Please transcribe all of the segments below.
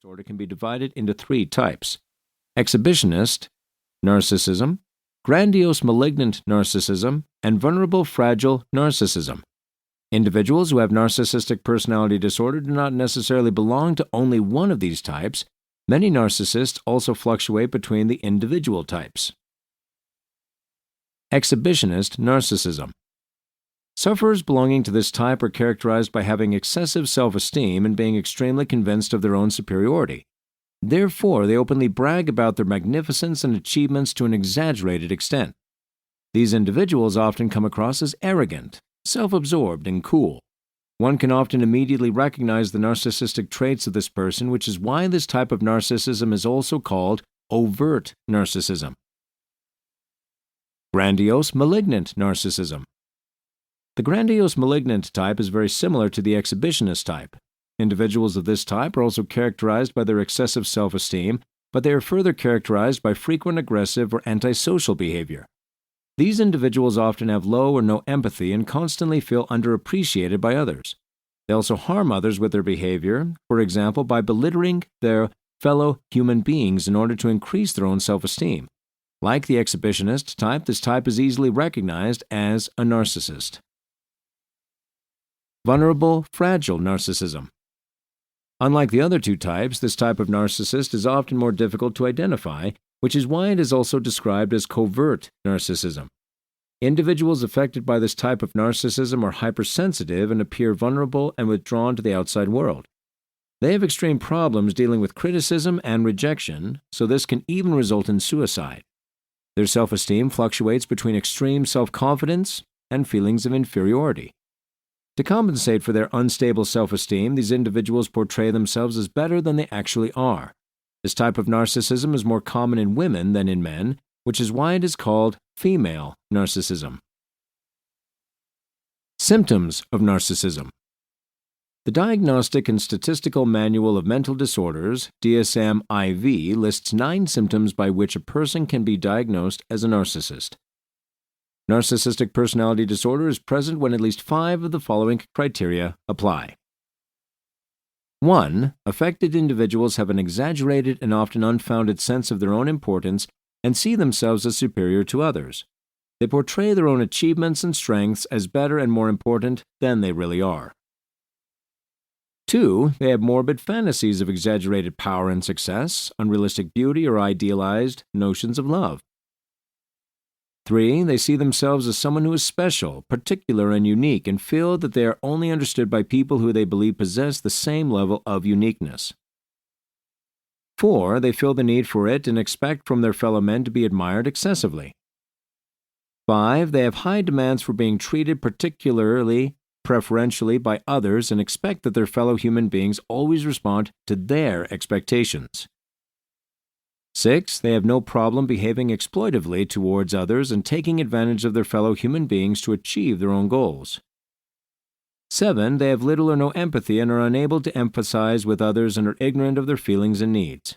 disorder can be divided into three types: exhibitionist narcissism, grandiose malignant narcissism, and vulnerable fragile narcissism. Individuals who have narcissistic personality disorder do not necessarily belong to only one of these types. Many narcissists also fluctuate between the individual types. Exhibitionist narcissism. Sufferers belonging to this type are characterized by having excessive self-esteem and being extremely convinced of their own superiority. Therefore, they openly brag about their magnificence and achievements to an exaggerated extent. These individuals often come across as arrogant, self-absorbed, and cool. One can often immediately recognize the narcissistic traits of this person, which is why this type of narcissism is also called overt narcissism. Grandiose malignant narcissism. The grandiose malignant type is very similar to the exhibitionist type. Individuals of this type are also characterized by their excessive self-esteem, but they are further characterized by frequent aggressive or antisocial behavior. These individuals often have low or no empathy and constantly feel underappreciated by others. They also harm others with their behavior, for example, by belittling their fellow human beings in order to increase their own self-esteem. Like the exhibitionist type, this type is easily recognized as a narcissist. Vulnerable, fragile narcissism. Unlike the other two types, this type of narcissist is often more difficult to identify, which is why it is also described as covert narcissism. Individuals affected by this type of narcissism are hypersensitive and appear vulnerable and withdrawn to the outside world. They have extreme problems dealing with criticism and rejection, so this can even result in suicide. Their self-esteem fluctuates between extreme self-confidence and feelings of inferiority. To compensate for their unstable self-esteem, these individuals portray themselves as better than they actually are. This type of narcissism is more common in women than in men, which is why it is called female narcissism. Symptoms of narcissism. The Diagnostic and Statistical Manual of Mental Disorders, DSM-IV, lists 9 symptoms by which a person can be diagnosed as a narcissist. Narcissistic personality disorder is present when at least 5 of the following criteria apply. 1. Affected individuals have an exaggerated and often unfounded sense of their own importance and see themselves as superior to others. They portray their own achievements and strengths as better and more important than they really are. 2. They have morbid fantasies of exaggerated power and success, unrealistic beauty, or idealized notions of love. 3. They see themselves as someone who is special, particular, and unique, and feel that they are only understood by people who they believe possess the same level of uniqueness. 4. They feel the need for it and expect from their fellow men to be admired excessively. 5. They have high demands for being treated particularly preferentially by others and expect that their fellow human beings always respond to their expectations. 6. They have no problem behaving exploitively towards others and taking advantage of their fellow human beings to achieve their own goals. 7. They have little or no empathy and are unable to empathize with others and are ignorant of their feelings and needs.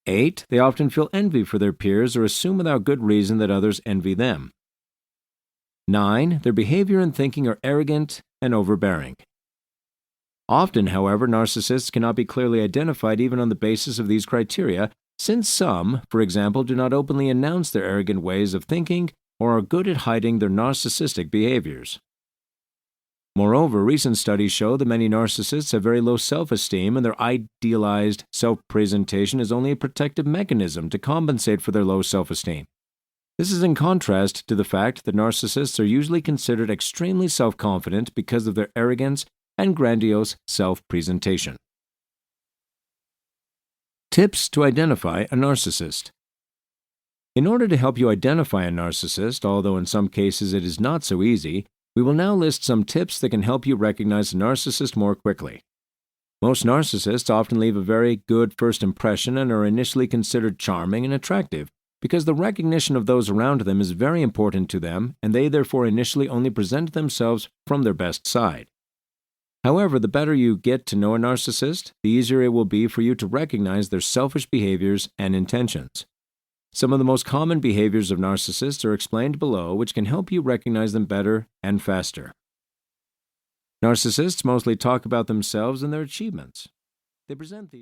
8. They often feel envy for their peers or assume without good reason that others envy them. 9. Their behavior and thinking are arrogant and overbearing. Often, however, narcissists cannot be clearly identified even on the basis of these criteria, since some, for example, do not openly announce their arrogant ways of thinking or are good at hiding their narcissistic behaviors. Moreover, recent studies show that many narcissists have very low self-esteem and their idealized self-presentation is only a protective mechanism to compensate for their low self-esteem. This is in contrast to the fact that narcissists are usually considered extremely self-confident because of their arrogance and grandiose self-presentation. Tips to identify a narcissist. In order to help you identify a narcissist, although in some cases it is not so easy, we will now list some tips that can help you recognize a narcissist more quickly. Most narcissists often leave a very good first impression and are initially considered charming and attractive because the recognition of those around them is very important to them, and they therefore initially only present themselves from their best side. However, the better you get to know a narcissist, the easier it will be for you to recognize their selfish behaviors and intentions. Some of the most common behaviors of narcissists are explained below, which can help you recognize them better and faster. Narcissists mostly talk about themselves and their achievements. They present these